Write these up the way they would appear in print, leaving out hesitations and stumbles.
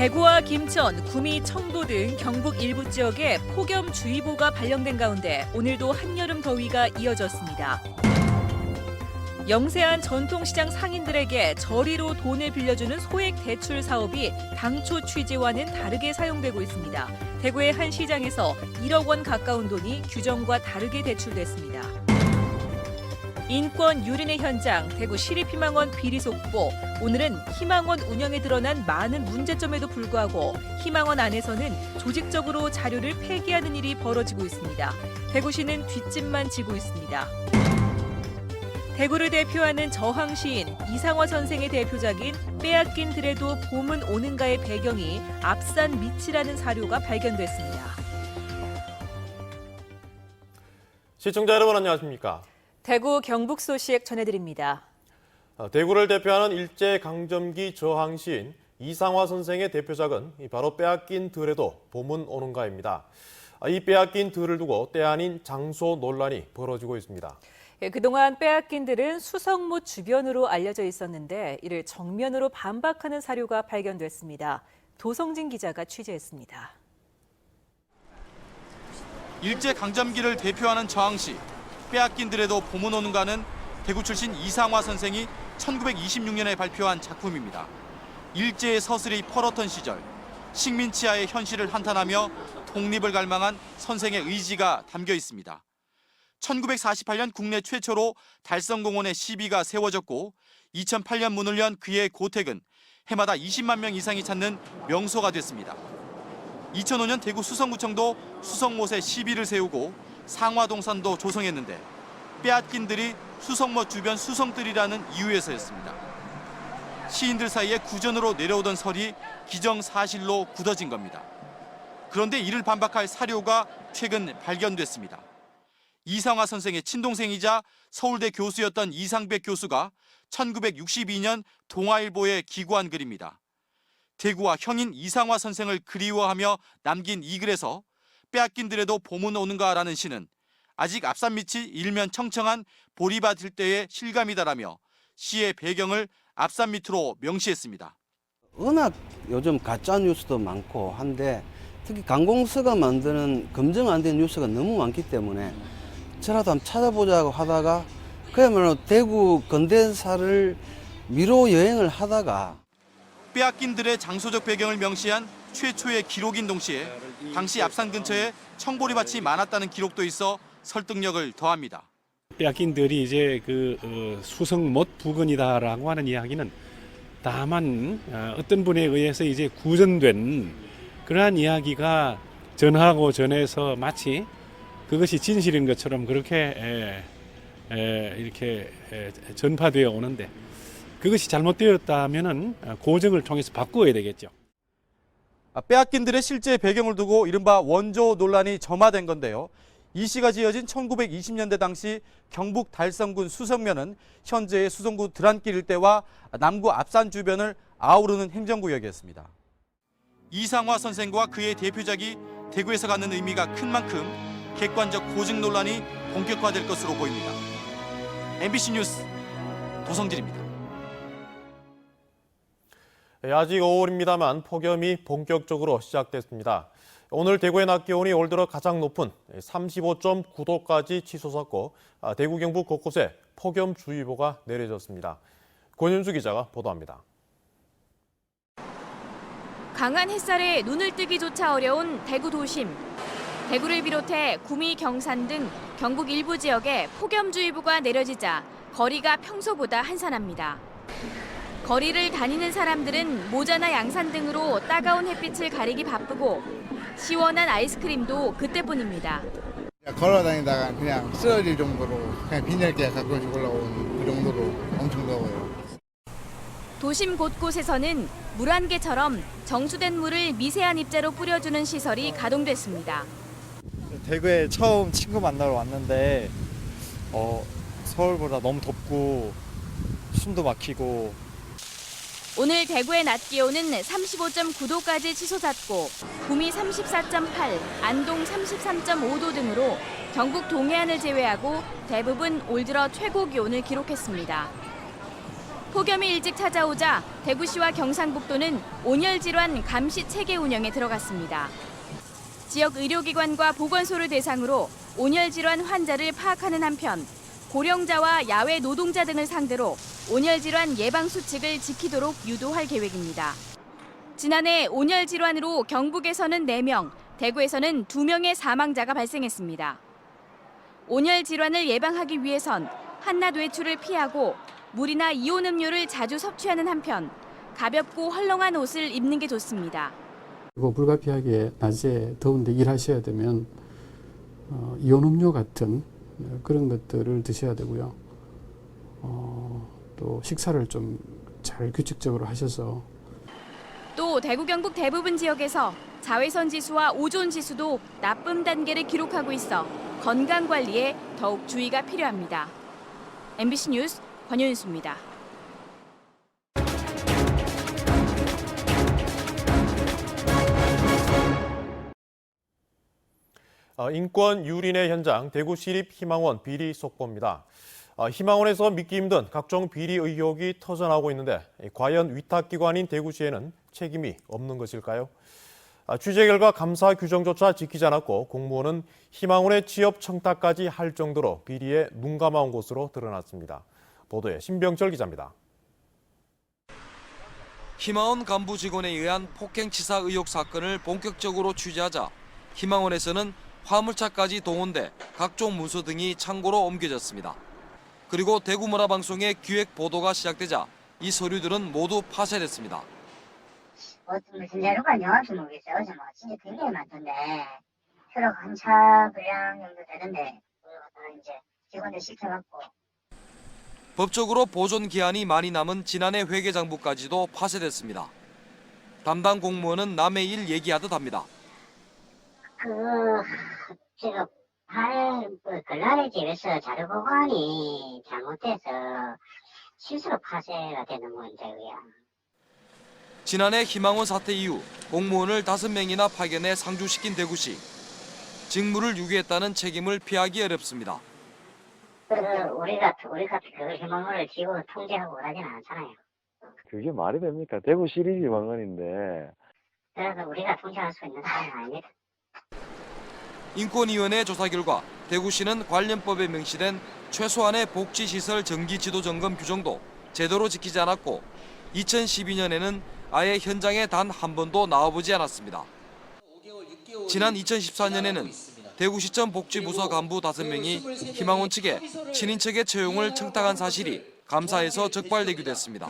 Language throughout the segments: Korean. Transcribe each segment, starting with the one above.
대구와 김천, 구미, 청도 등 경북 일부 지역에 폭염주의보가 발령된 가운데 오늘도 한여름 더위가 이어졌습니다. 영세한 전통시장 상인들에게 저리로 돈을 빌려주는 소액 대출 사업이 당초 취지와는 다르게 사용되고 있습니다. 대구의 한 시장에서 1억 원 가까운 돈이 규정과 다르게 대출됐습니다. 인권 유린의 현장, 대구 시립희망원 비리 속보. 오늘은 희망원 운영에 드러난 많은 문제점에도 불구하고 희망원 안에서는 조직적으로 자료를 폐기하는 일이 벌어지고 있습니다. 대구시는 뒷짐만 지고 있습니다. 대구를 대표하는 저항 시인 이상화 선생의 대표작인 빼앗긴 들에도 봄은 오는가의 배경이 앞산 밑이라는 사료가 발견됐습니다. 시청자 여러분 안녕하십니까? 대구 경북 소식 전해드립니다. 대구를 대표하는 일제강점기 저항 시인 이상화 선생의 대표작은 바로 빼앗긴 들에도 봄은 오는가입니다. 이 빼앗긴 들을 두고 때 아닌 장소 논란이 벌어지고 있습니다. 그동안 빼앗긴 들은 수성못 주변으로 알려져 있었는데 이를 정면으로 반박하는 사료가 발견됐습니다. 도성진 기자가 취재했습니다. 일제강점기를 대표하는 저항시 빼앗긴 들에도 봄은 오는가는 대구 출신 이상화 선생이 1926년에 발표한 작품입니다. 일제의 서슬이 펄었던 시절, 식민치하의 현실을 한탄하며 독립을 갈망한 선생의 의지가 담겨 있습니다. 1948년 국내 최초로 달성공원에 시비가 세워졌고 2008년 문을 연 그의 고택은 해마다 20만 명 이상이 찾는 명소가 됐습니다. 2005년 대구 수성구청도 수성못에 시비를 세우고 상화동산도 조성했는데 빼앗긴 들이 수성못 주변 수성들이라는 이유에서였습니다. 시인들 사이에 구전으로 내려오던 설이 기정사실로 굳어진 겁니다. 그런데 이를 반박할 사료가 최근 발견됐습니다. 이상화 선생의 친동생이자 서울대 교수였던 이상백 교수가 1962년 동아일보에 기고한 글입니다. 대구와 형인 이상화 선생을 그리워하며 남긴 이 글에서 빼앗긴 들에도 봄은 오는가라는 시는 아직 앞산 밑이 일면 청청한 보리밭 일대의 실감이다라며 시의 배경을 앞산 밑으로 명시했습니다. 워낙 요즘 가짜 뉴스도 많고 한데 특히 관공서가 만드는 검증 안 된 뉴스가 너무 많기 때문에 저라도 한번 찾아보자고 하다가 그야말로 대구 근대사를 미로 여행을 하다가 빼앗긴 들의 장소적 배경을 명시한 최초의 기록인 동시에 당시 앞산 근처에 청보리밭이 많았다는 기록도 있어 설득력을 더합니다. 빼앗긴 들이 이제 수성못 부근이다라고 하는 이야기는 다만 어떤 분에 의해서 이제 구전된 그러한 이야기가 전하고 전해서 마치 그것이 진실인 것처럼 그렇게 이렇게 전파되어 오는데 그것이 잘못되었다면은 고증을 통해서 바꾸어야 되겠죠. 빼앗긴 들의 실제 배경을 두고 이른바 원조 논란이 점화된 건데요. 이 시가 지어진 1920년대 당시 경북 달성군 수성면은 현재의 수성구 드란길 일대와 남구 앞산 주변을 아우르는 행정구역이었습니다. 이상화 선생과 그의 대표작이 대구에서 갖는 의미가 큰 만큼 객관적 고증 논란이 본격화될 것으로 보입니다. MBC 뉴스 도성진입니다. 아직 5월입니다만 폭염이 본격적으로 시작됐습니다. 오늘 대구의 낮 기온이 올 들어 가장 높은 35.9도까지 치솟았고 대구 경북 곳곳에 폭염주의보가 내려졌습니다. 권윤수 기자가 보도합니다. 강한 햇살에 눈을 뜨기조차 어려운 대구 도심. 대구를 비롯해 구미, 경산 등 경북 일부 지역에 폭염주의보가 내려지자 거리가 평소보다 한산합니다. 거리를 다니는 사람들은 모자나 양산 등으로 따가운 햇빛을 가리기 바쁘고 시원한 아이스크림도 그때뿐입니다. 걸어다니다가 그냥 쓰러질 정도로 그냥 빈혈기가 가끔씩 올라오는 그 정도로 엄청 더워요. 도심 곳곳에서는 물안개처럼 정수된 물을 미세한 입자로 뿌려주는 시설이 가동됐습니다. 대구에 처음 친구 만나러 왔는데 서울보다 너무 덥고 숨도 막히고 오늘 대구의 낮 기온은 35.9도까지 치솟았고 구미 34.8, 안동 33.5도 등으로 경북 동해안을 제외하고 대부분 올 들어 최고 기온을 기록했습니다. 폭염이 일찍 찾아오자 대구시와 경상북도는 온열 질환 감시 체계 운영에 들어갔습니다. 지역 의료기관과 보건소를 대상으로 온열 질환 환자를 파악하는 한편 고령자와 야외 노동자 등을 상대로 온열 질환 예방 수칙을 지키도록 유도할 계획입니다. 지난해 온열 질환으로 경북에서는 4명, 대구에서는 2명의 사망자가 발생했습니다. 온열 질환을 예방하기 위해선 한낮 외출을 피하고 물이나 이온 음료를 자주 섭취하는 한편 가볍고 헐렁한 옷을 입는 게 좋습니다. 그리고 불가피하게 낮에 더운데 일하셔야 되면 이온 음료 같은 그런 것들을 드셔야 되고요. 또 식사를 좀 잘 규칙적으로 하셔서 또 대구 경북 대부분 지역에서 자외선 지수와 오존 지수도 나쁨 단계를 기록하고 있어 건강 관리에 더욱 주의가 필요합니다. MBC 뉴스 권효윤수입니다. 인권 유린의 현장 대구시립희망원 비리 속보입니다. 희망원에서 믿기 힘든 각종 비리 의혹이 터져나오고 있는데 과연 위탁기관인 대구시에는 책임이 없는 것일까요? 취재 결과 감사 규정조차 지키지 않았고 공무원은 희망원의 취업 청탁까지 할 정도로 비리에 눈감아온 것으로 드러났습니다. 보도에 신병철 기자입니다. 희망원 간부 직원에 의한 폭행치사 의혹 사건을 본격적으로 취재하자 희망원에서는 화물차까지 동원돼 각종 문서 등이 창고로 옮겨졌습니다. 그리고 대구문화방송의 기획 보도가 시작되자 이 서류들은 모두 파쇄됐습니다. 무슨 자료가 명확히 모르겠어요. 어제 뭐 진짜 굉장히 많던데 트럭 한 차 분량 정도 되는데 그거 이제 직원들 시켜갖고. 법적으로 보존 기한이 많이 남은 지난해 회계장부까지도 파쇄됐습니다. 담당 공무원은 남의 일 얘기하듯 합니다. 제가 근란의 집에서 자료 보관이 잘못돼서 실수로 파쇄가 되는 문제고요. 지난해 희망원 사태 이후 공무원을 5명이나 파견해 상주시킨 대구시. 직무를 유기했다는 책임을 피하기 어렵습니다. 우리가 그걸 희망원을 지고 통제하고 그러지는 않잖아요. 그게 말이 됩니까? 대구 시립희망원인데. 그래서 우리가 통제할 수 있는 사람은 아닙니다. 인권위원회 조사 결과 대구시는 관련법에 명시된 최소한의 복지시설 정기 지도 점검 규정도 제대로 지키지 않았고 2012년에는 아예 현장에 단 한 번도 나와보지 않았습니다. 지난 2014년에는 대구시청 복지부서 간부 5명이 희망원 측에 친인척의 채용을 청탁한 사실이 감사에서 적발되기도 했습니다.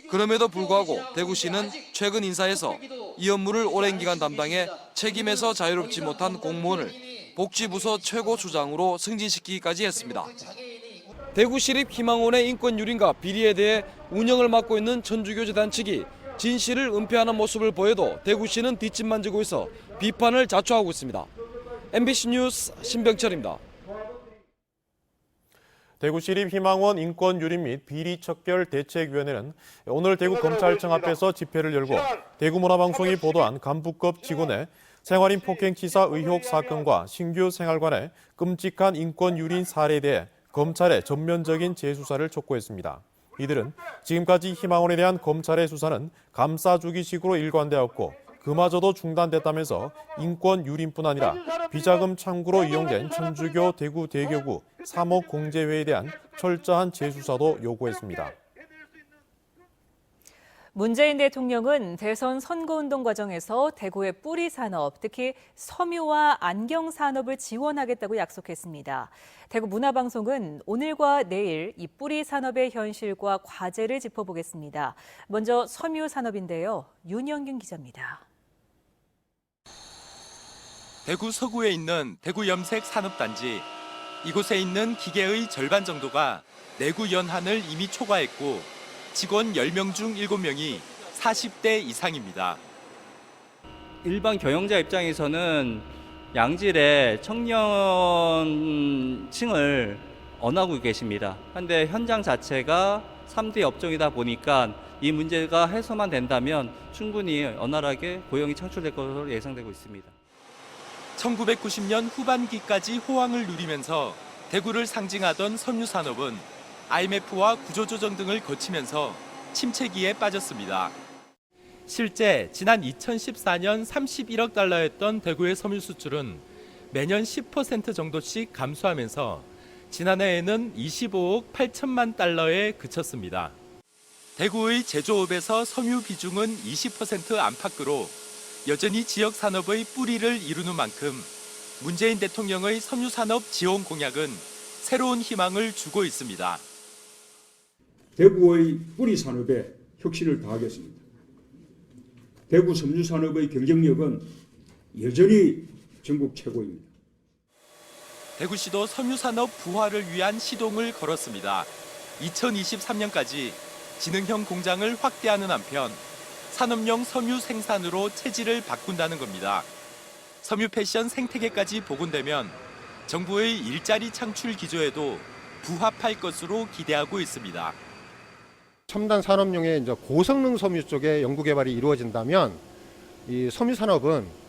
그럼에도 불구하고 대구시는 최근 인사에서 이 업무를 오랜 기간 담당해 책임에서 자유롭지 못한 공무원을 복지부서 최고수장으로 승진시키기까지 했습니다. 대구시립희망원의 인권 유린과 비리에 대해 운영을 맡고 있는 천주교재단 측이 진실을 은폐하는 모습을 보여도 대구시는 뒷짐만 지고 있어 비판을 자초하고 있습니다. MBC 뉴스 신병철입니다. 대구시립희망원 인권유린 및 비리척결대책위원회는 오늘 대구검찰청 앞에서 집회를 열고 대구문화방송이 보도한 간부급 직원의 생활인 폭행치사 의혹 사건과 신규 생활관의 끔찍한 인권유린 사례에 대해 검찰의 전면적인 재수사를 촉구했습니다. 이들은 지금까지 희망원에 대한 검찰의 수사는 감싸주기식으로 일관되었고 그마저도 중단됐다면서 인권 유린뿐 아니라 비자금 창구로 이용된 천주교 대구 대교구 3억 공제회에 대한 철저한 재수사도 요구했습니다. 문재인 대통령은 대선 선거운동 과정에서 대구의 뿌리 산업, 특히 섬유와 안경 산업을 지원하겠다고 약속했습니다. 대구 문화방송은 오늘과 내일 이 뿌리 산업의 현실과 과제를 짚어보겠습니다. 먼저 섬유 산업인데요. 윤영균 기자입니다. 대구 서구에 있는 대구 염색 산업단지. 이곳에 있는 기계의 절반 정도가 내구 연한을 이미 초과했고 직원 10명 중 7명이 40대 이상입니다. 일반 경영자 입장에서는 양질의 청년층을 원하고 계십니다. 그런데 현장 자체가 3대 업종이다 보니까 이 문제가 해소만 된다면 충분히 원활하게 고용이 창출될 것으로 예상되고 있습니다. 1990년 후반기까지 호황을 누리면서 대구를 상징하던 섬유산업은 IMF와 구조조정 등을 거치면서 침체기에 빠졌습니다. 실제 지난 2014년 31억 달러였던 대구의 섬유 수출은 매년 10% 정도씩 감소하면서 지난해에는 25억 8천만 달러에 그쳤습니다. 대구의 제조업에서 섬유 비중은 20% 안팎으로 여전히 지역 산업의 뿌리를 이루는 만큼 문재인 대통령의 섬유 산업 지원 공약은 새로운 희망을 주고 있습니다. 대구의 뿌리 산업에 혁신을 다하겠습니다. 대구 섬유 산업의 경쟁력은 여전히 전국 최고입니다. 대구시도 섬유 산업 부활을 위한 시동을 걸었습니다. 2023년까지 지능형 공장을 확대하는 한편 산업용 섬유 생산으로 체질을 바꾼다는 겁니다. 섬유 패션 생태계까지 복원되면 정부의 일자리 창출 기조에도 부합할 것으로 기대하고 있습니다. 첨단 산업용의 이제 고성능 섬유 쪽에 연구 개발이 이루어진다면 이 섬유 산업은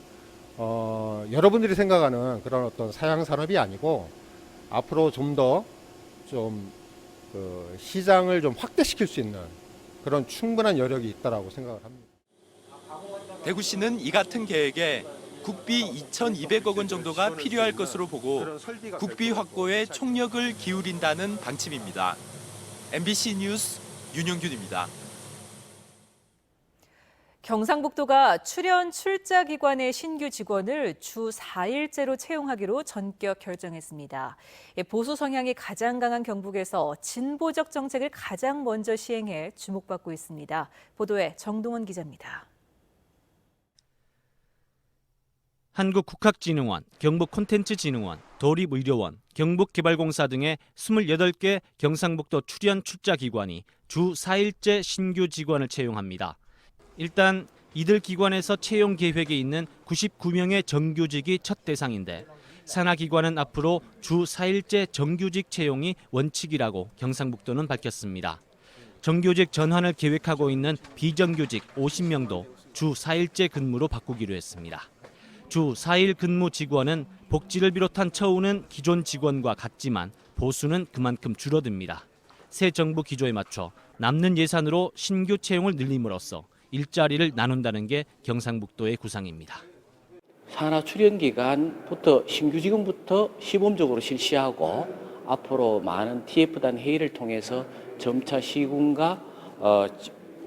여러분들이 생각하는 그런 어떤 사양 산업이 아니고 앞으로 좀 더 시장을 좀 확대시킬 수 있는 그런 충분한 여력이 있다라고 생각을 합니다. 대구시는 이 같은 계획에 국비 2,200억 원 정도가 필요할 것으로 보고 국비 확보에 총력을 기울인다는 방침입니다. MBC 뉴스 윤영균입니다. 경상북도가 출연 출자 기관의 신규 직원을 주 4일제로 채용하기로 전격 결정했습니다. 보수 성향이 가장 강한 경북에서 진보적 정책을 가장 먼저 시행해 주목받고 있습니다. 보도에 정동원 기자입니다. 한국국학진흥원, 경북콘텐츠진흥원, 도립의료원, 경북개발공사 등의 28개 경상북도 출연 출자 기관이 주 4일제 신규 직원을 채용합니다. 일단 이들 기관에서 채용 계획에 있는 99명의 정규직이 첫 대상인데 산하기관은 앞으로 주 4일제 정규직 채용이 원칙이라고 경상북도는 밝혔습니다. 정규직 전환을 계획하고 있는 비정규직 50명도 주 4일제 근무로 바꾸기로 했습니다. 주 4일 근무 직원은 복지를 비롯한 처우는 기존 직원과 같지만 보수는 그만큼 줄어듭니다. 새 정부 기조에 맞춰 남는 예산으로 신규 채용을 늘림으로써 일자리를 나눈다는 게 경상북도의 구상입니다. 산하 출연 기간부터 신규 직원부터 시범적으로 실시하고 앞으로 많은 TF단 회의를 통해서 점차 시군과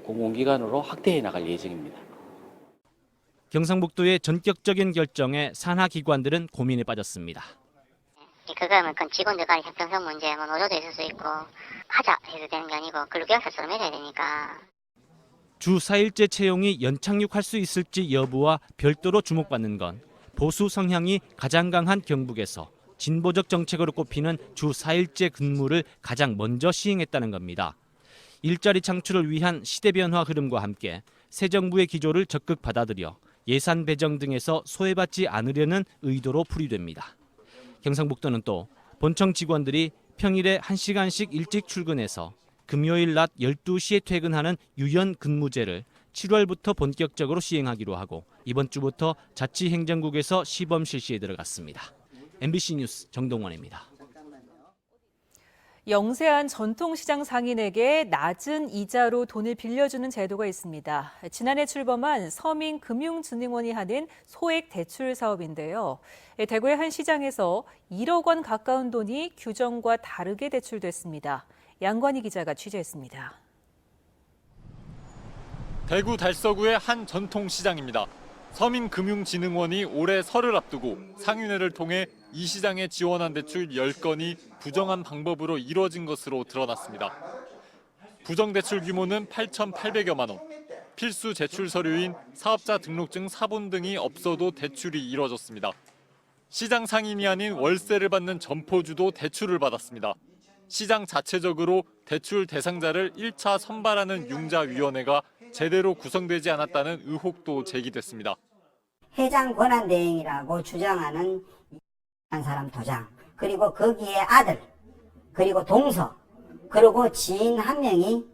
공공기관으로 확대해 나갈 예정입니다. 경상북도의 전격적인 결정에 산하기관들은 고민에 빠졌습니다. 그거면 그 직원들 간의 형평성 문제, 노조도 있을 수 있고 하자 해도 되는 게 아니고 근로계약서처럼 해야 되니까. 주 4일제 채용이 연착륙할 수 있을지 여부와 별도로 주목받는 건 보수 성향이 가장 강한 경북에서 진보적 정책으로 꼽히는 주 4일제 근무를 가장 먼저 시행했다는 겁니다. 일자리 창출을 위한 시대 변화 흐름과 함께 새 정부의 기조를 적극 받아들여 예산 배정 등에서 소외받지 않으려는 의도로 풀이됩니다. 경상북도는 또 본청 직원들이 평일에 1시간씩 일찍 출근해서 금요일 낮 12시에 퇴근하는 유연 근무제를 7월부터 본격적으로 시행하기로 하고 이번 주부터 자치행정국에서 시범 실시에 들어갔습니다. MBC 뉴스 정동원입니다. 영세한 전통시장 상인에게 낮은 이자로 돈을 빌려주는 제도가 있습니다. 지난해 출범한 서민금융진흥원이 하는 소액 대출 사업인데요. 대구의 한 시장에서 1억 원 가까운 돈이 규정과 다르게 대출됐습니다. 양관희 기자가 취재했습니다. 대구 달서구의 한 전통시장입니다. 서민금융진흥원이 올해 설을 앞두고 상인회를 통해 이 시장에 지원한 대출 10건이 부정한 방법으로 이루어진 것으로 드러났습니다. 부정대출 규모는 8,800여만 원, 필수 제출 서류인 사업자 등록증 사본 등이 없어도 대출이 이루어졌습니다. 시장 상인이 아닌 월세를 받는 점포주도 대출을 받았습니다. 시장 자체적으로 대출 대상자를 1차 선발하는 융자위원회가 제대로 구성되지 않았다는 의혹도 제기됐습니다. 회장 권한대행이라고 주장하는 한 사람 도장, 그리고 거기에 아들, 그리고 동서, 그리고 지인 한 명이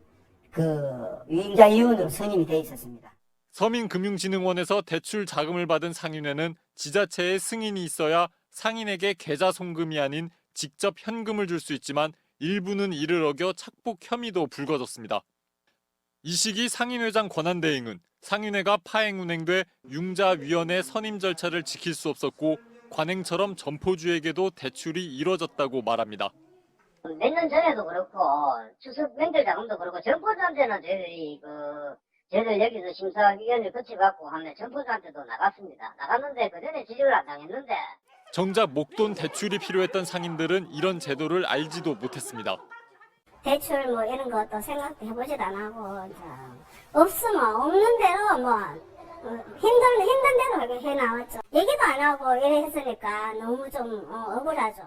융자위원으로 선임이 돼 있었습니다. 서민금융진흥원에서 대출 자금을 받은 상인회는 지자체의 승인이 있어야 상인에게 계좌 송금이 아닌 직접 현금을 줄 수 있지만 일부는 이를 어겨 착복 혐의도 불거졌습니다. 이 시기 상인회장 권한대행은 상인회가 파행 운행돼 융자위원회 선임 절차를 지킬 수 없었고 관행처럼 점포주에게도 대출이 이뤄졌다고 말합니다. 몇 년 전에도 그렇고 추석 명절 자금도 그렇고 점포주한테는 저희들 여기서 심사위원을 거쳐갖고 하면 점포주한테도 나갔습니다. 나갔는데 그전에 지적을 안 당했는데 정작 목돈 대출이 필요했던 상인들은 이런 제도를 알지도 못했습니다. 대출 뭐 이런 것도 생각도 해보지도 안 하고 없으면 없는 대로 힘든 대로 해 나왔죠. 얘기도 안 하고 이래 했으니까 너무 좀 억울하죠.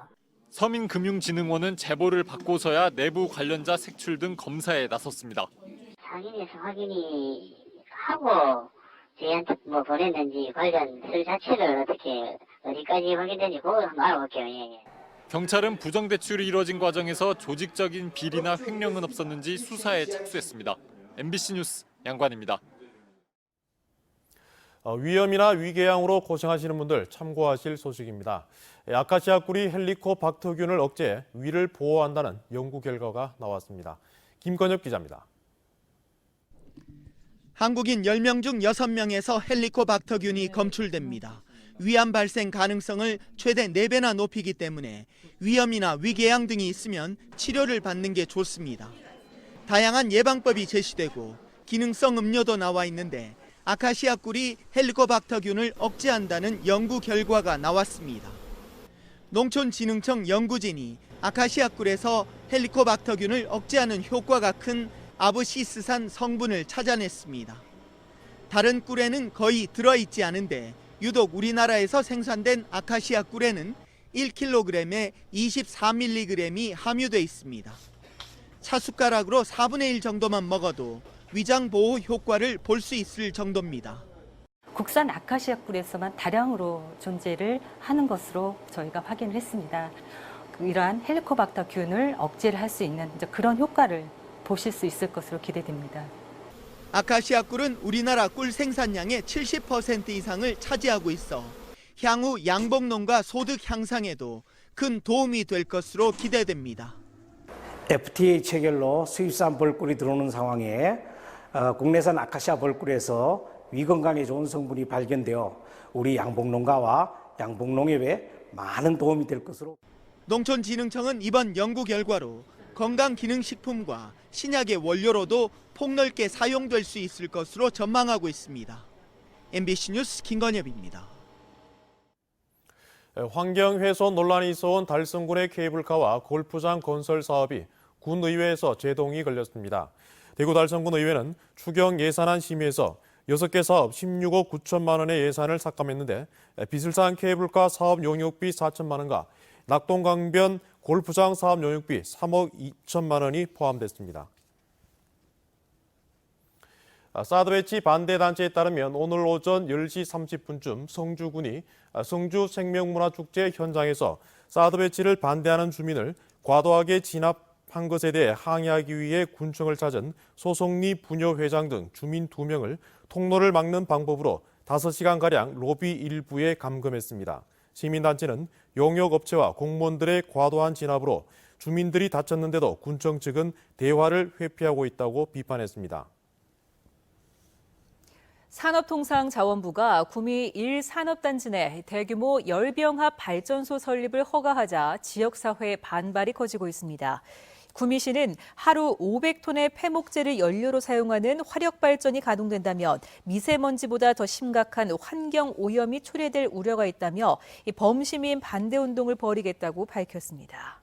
서민금융진흥원은 제보를 받고서야 내부 관련자 색출 등 검사에 나섰습니다. 상인에서 확인이 하고 저희한테 뭐 보냈는지 관련 설 자체를 어디까지 확인된지 그걸 한번 알아볼게요. 예. 경찰은 부정대출이 이뤄진 과정에서 조직적인 비리나 횡령은 없었는지 수사에 착수했습니다. MBC 뉴스 양관입니다. 위염이나 위궤양으로 고생하시는 분들 참고하실 소식입니다. 아카시아 꿀이 헬리코박터균을 억제해 위를 보호한다는 연구 결과가 나왔습니다. 김건엽 기자입니다. 한국인 10명 중 6명에서 헬리코박터균이 검출됩니다. 위암 발생 가능성을 최대 4배나 높이기 때문에 위염이나 위궤양 등이 있으면 치료를 받는 게 좋습니다. 다양한 예방법이 제시되고 기능성 음료도 나와 있는데 아카시아 꿀이 헬리코박터균을 억제한다는 연구 결과가 나왔습니다. 농촌진흥청 연구진이 아카시아 꿀에서 헬리코박터균을 억제하는 효과가 큰 아브시스산 성분을 찾아냈습니다. 다른 꿀에는 거의 들어있지 않은데 유독 우리나라에서 생산된 아카시아 꿀에는 1kg에 24mg이 함유돼 있습니다. 차숟가락으로 4분의 1 정도만 먹어도 위장 보호 효과를 볼 수 있을 정도입니다. 국산 아카시아 꿀에서만 다량으로 존재를 하는 것으로 저희가 확인을 했습니다. 이러한 헬리코박터균을 억제를 할 수 있는 그런 효과를 보실 수 있을 것으로 기대됩니다. 아카시아 꿀은 우리나라 꿀 생산량의 70% 이상을 차지하고 있어 향후 양봉농가 소득 향상에도 큰 도움이 될 것으로 기대됩니다. FTA 체결로 수입산 벌꿀이 들어오는 상황에 국내산 아카시아 벌꿀에서 위 건강에 좋은 성분이 발견되어 우리 양봉농가와 양봉농협에 많은 도움이 될 것으로. 농촌진흥청은 이번 연구 결과로 건강기능식품과 신약의 원료로도 폭넓게 사용될 수 있을 것으로 전망하고 있습니다. MBC 뉴스 김건엽입니다. 환경훼손 논란이 있어온 달성군의 케이블카와 골프장 건설 사업이 군의회에서 제동이 걸렸습니다. 대구 달성군 의회는 추경 예산안 심의에서 6개 사업 16억 9천만 원의 예산을 삭감했는데 비슬산 케이블카 사업 용역비 4천만 원과 낙동강변 골프장 사업 용역비 3억 2천만 원이 포함됐습니다. 사드 배치 반대 단체에 따르면 오늘 오전 10시 30분쯤 성주군이 성주 생명문화축제 현장에서 사드 배치를 반대하는 주민을 과도하게 진압한 것에 대해 항의하기 위해 군청을 찾은 소송리 부녀회장 등 주민 2명을 통로를 막는 방법으로 5시간가량 로비 일부에 감금했습니다. 시민단체는 용역업체와 공무원들의 과도한 진압으로 주민들이 다쳤는데도 군청 측은 대화를 회피하고 있다고 비판했습니다. 산업통상자원부가 구미 1산업단지 내 대규모 열병합 발전소 설립을 허가하자 지역사회의 반발이 커지고 있습니다. 구미시는 하루 500톤의 폐목재를 연료로 사용하는 화력발전이 가동된다면 미세먼지보다 더 심각한 환경오염이 초래될 우려가 있다며 범시민 반대운동을 벌이겠다고 밝혔습니다.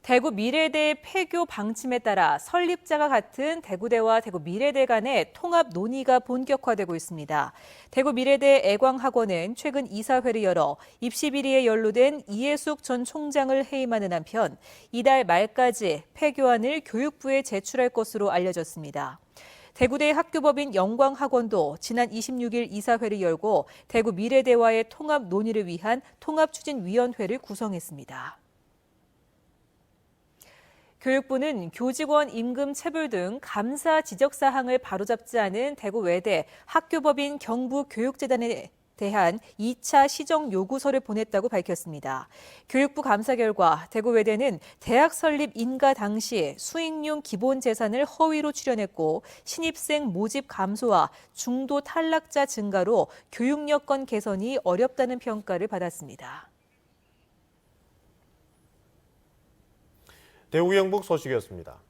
대구 미래대 폐교 방침에 따라 설립자가 같은 대구대와 대구 미래대 간의 통합 논의가 본격화되고 있습니다. 대구 미래대 애광학원은 최근 이사회를 열어 입시 비리에 연루된 이해숙 전 총장을 해임하는 한편 이달 말까지 폐교안을 교육부에 제출할 것으로 알려졌습니다. 대구대 학교법인 영광학원도 지난 26일 이사회를 열고 대구 미래대와의 통합 논의를 위한 통합추진위원회를 구성했습니다. 교육부는 교직원 임금 체불 등 감사 지적 사항을 바로잡지 않은 대구 외대 학교법인 경북교육재단에 대한 2차 시정 요구서를 보냈다고 밝혔습니다. 교육부 감사 결과 대구외대는 대학 설립 인가 당시 수익용 기본 재산을 허위로 출연했고 신입생 모집 감소와 중도 탈락자 증가로 교육 여건 개선이 어렵다는 평가를 받았습니다. 대구 경북 소식이었습니다.